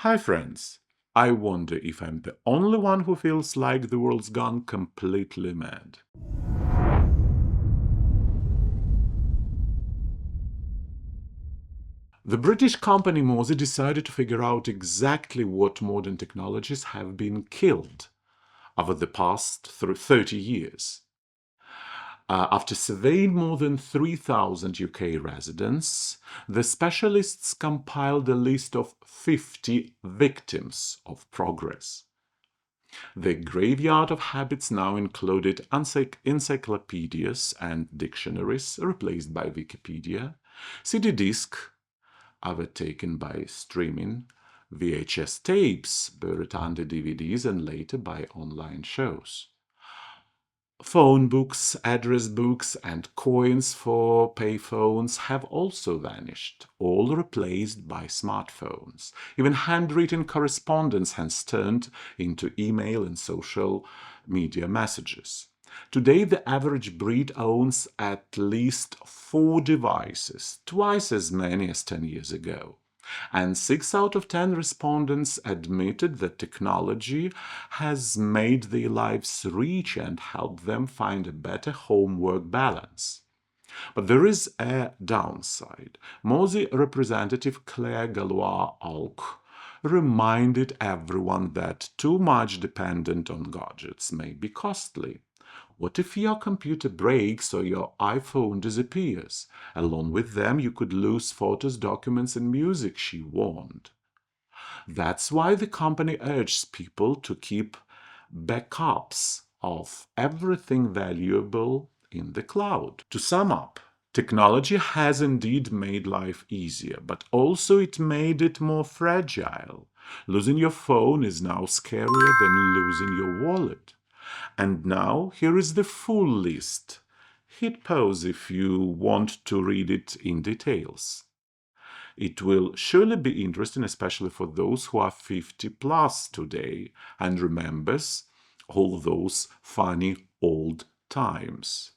Hi friends! I wonder if I'm the only one who feels like the world's gone completely mad. The British company Mozy decided to figure out exactly what modern technologies have been killed over the past 30 years. After surveying more than 3,000 UK residents, the specialists compiled a list of 50 victims of progress. The graveyard of habits now included encyclopedias and dictionaries, replaced by Wikipedia, CD disc, overtaken by streaming, VHS tapes, buried under DVDs and later by online shows. Phone books, address books, and coins for payphones have also vanished, all replaced by smartphones. Even handwritten correspondence has turned into email and social media messages. Today, the average Brit owns at least 4 devices, twice as many as 10 years ago. And 6 out of 10 respondents admitted that technology has made their lives rich and helped them find a better home-work balance. But there is a downside. Mozy representative Claire Gallois-Alc reminded everyone that too much dependence on gadgets may be costly. What if your computer breaks or your iPhone disappears? Along with them, you could lose photos, documents, and music, she warned. That's why the company urges people to keep backups of everything valuable in the cloud. To sum up, technology has indeed made life easier, but also it made it more fragile. Losing your phone is now scarier than losing your wallet. And now here is the full list. Hit pause if you want to read it in details. It will surely be interesting, especially for those who are 50 plus today and remembers all those funny old times.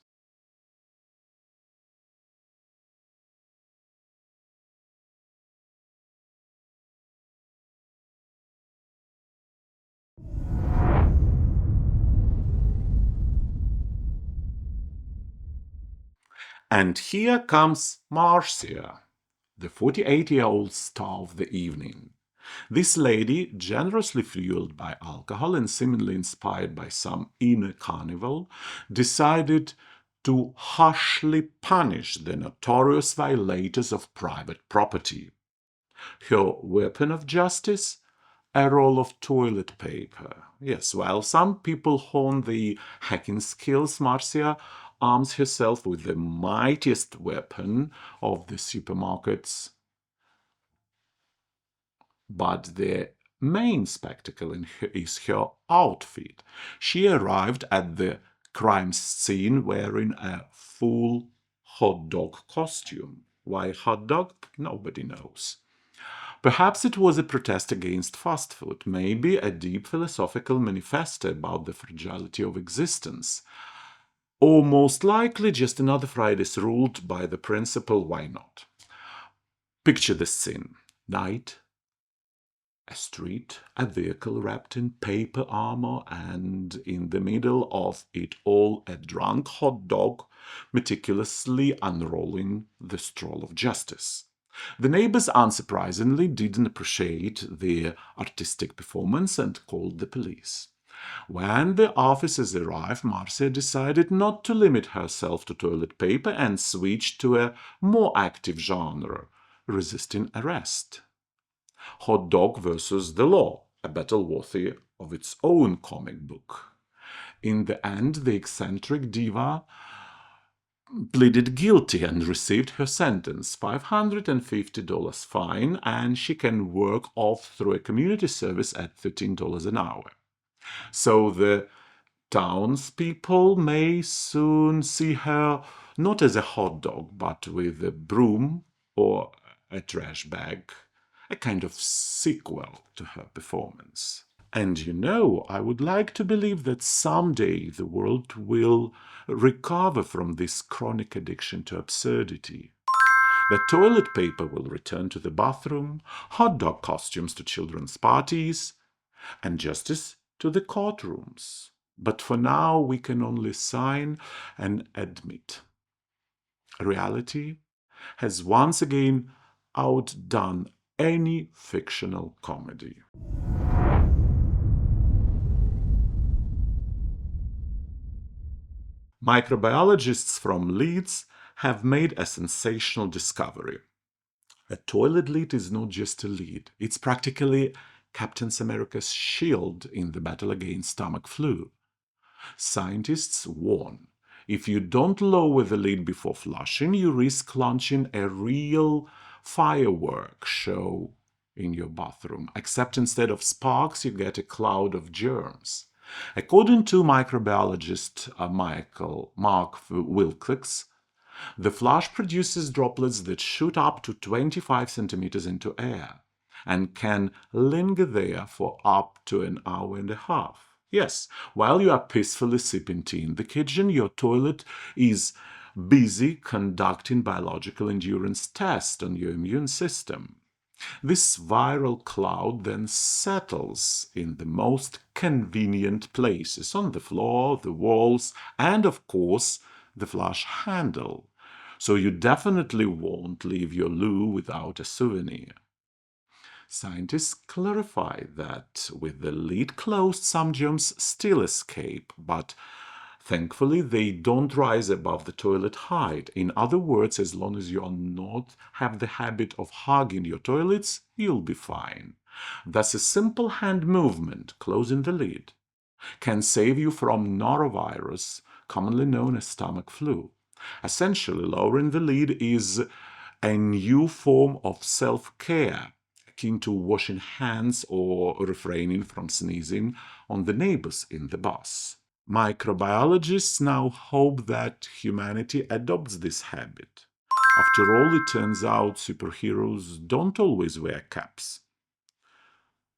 And here comes Marcia, the 48-year-old star of the evening. This lady, generously fueled by alcohol and seemingly inspired by some inner carnival, decided to harshly punish the notorious violators of private property. Her weapon of justice? A roll of toilet paper. Yes, while some people hone the hacking skills, Marcia arms herself with the mightiest weapon of the supermarkets. But the main spectacle is her outfit. She arrived at the crime scene wearing a full hot dog costume. Why hot dog? Nobody knows. Perhaps it was a protest against fast food, maybe a deep philosophical manifesto about the fragility of existence, or most likely just another Friday's ruled by the principle, why not? Picture the scene. Night, a street, a vehicle wrapped in paper armor, and in the middle of it all a drunk hot dog meticulously unrolling the stroll of justice. The neighbors, unsurprisingly, didn't appreciate the artistic performance and called the police. When the officers arrived, Marcia decided not to limit herself to toilet paper and switched to a more active genre, resisting arrest. Hot Dog versus the Law, a battle worthy of its own comic book. In the end, the eccentric diva pleaded guilty and received her sentence, $550 fine, and she can work off through a community service at $13 an hour. So the townspeople may soon see her not as a hot dog, but with a broom or a trash bag, a kind of sequel to her performance. And I would like to believe that someday the world will recover from this chronic addiction to absurdity. The toilet paper will return to the bathroom, hot dog costumes to children's parties, and justice to the courtrooms. But for now, we can only sign and admit. Reality has once again outdone any fictional comedy. Microbiologists from Leeds have made a sensational discovery. A toilet lid is not just a lid, it's practically Captain America's shield in the battle against stomach flu. Scientists warn, if you don't lower the lid before flushing, you risk launching a real firework show in your bathroom, except instead of sparks, you get a cloud of germs. According to microbiologist Mark Wilcox, the flush produces droplets that shoot up to 25 centimeters into air and can linger there for up to an hour and a half. Yes, while you are peacefully sipping tea in the kitchen, your toilet is busy conducting biological endurance tests on your immune system. This viral cloud then settles in the most convenient places on the floor, the walls, and of course, the flush handle. So you definitely won't leave your loo without a souvenir. Scientists clarify that with the lid closed, some germs still escape, but thankfully they don't rise above the toilet height. In other words, as long as you are not have the habit of hugging your toilets, you'll be fine. Thus, a simple hand movement, closing the lid, can save you from norovirus, commonly known as stomach flu. Essentially, lowering the lid is a new form of self-care, akin to washing hands or refraining from sneezing on the neighbors in the bus. Microbiologists now hope that humanity adopts this habit. After all, it turns out superheroes don't always wear caps.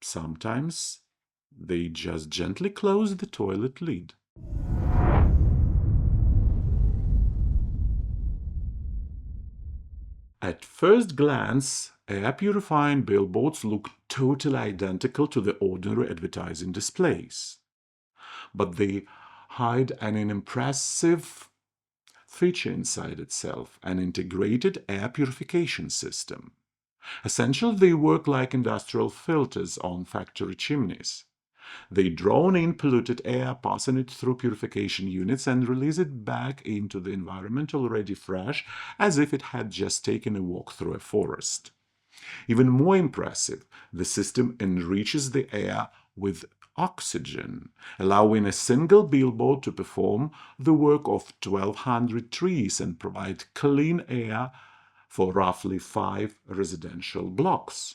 Sometimes they just gently close the toilet lid. At first glance, air purifying billboards look totally identical to the ordinary advertising displays. But they hide an impressive feature inside itself, an integrated air purification system. Essentially, they work like industrial filters on factory chimneys. They draw in polluted air, passing it through purification units, and release it back into the environment already fresh, as if it had just taken a walk through a forest. Even more impressive, the system enriches the air with oxygen, allowing a single billboard to perform the work of 1,200 trees and provide clean air for roughly 5 residential blocks.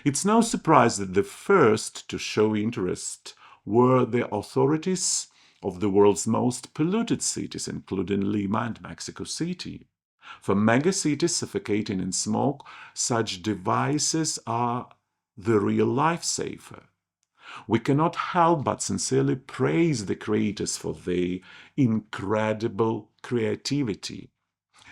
It's no surprise that the first to show interest were the authorities of the world's most polluted cities, including Lima and Mexico City. For megacities suffocating in smoke, such devices are the real lifesaver. We cannot help but sincerely praise the creators for their incredible creativity.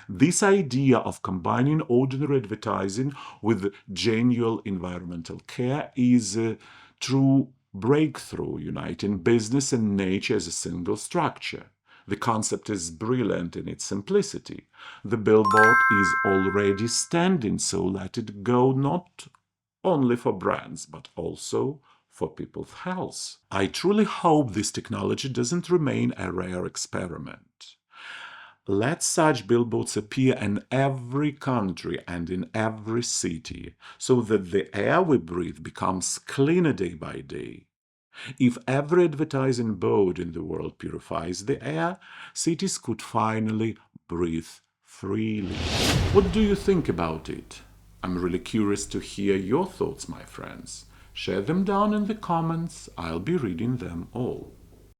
This idea of combining ordinary advertising with genuine environmental care is a true breakthrough, uniting business and nature as a single structure. The concept is brilliant in its simplicity. The billboard is already standing, so let it go not only for brands, but also for people's health. I truly hope this technology doesn't remain a rare experiment. Let such billboards appear in every country and in every city, so that the air we breathe becomes cleaner day by day. If every advertising board in the world purifies the air, cities could finally breathe freely. What do you think about it? I'm really curious to hear your thoughts, my friends. Share them down in the comments. I'll be reading them all.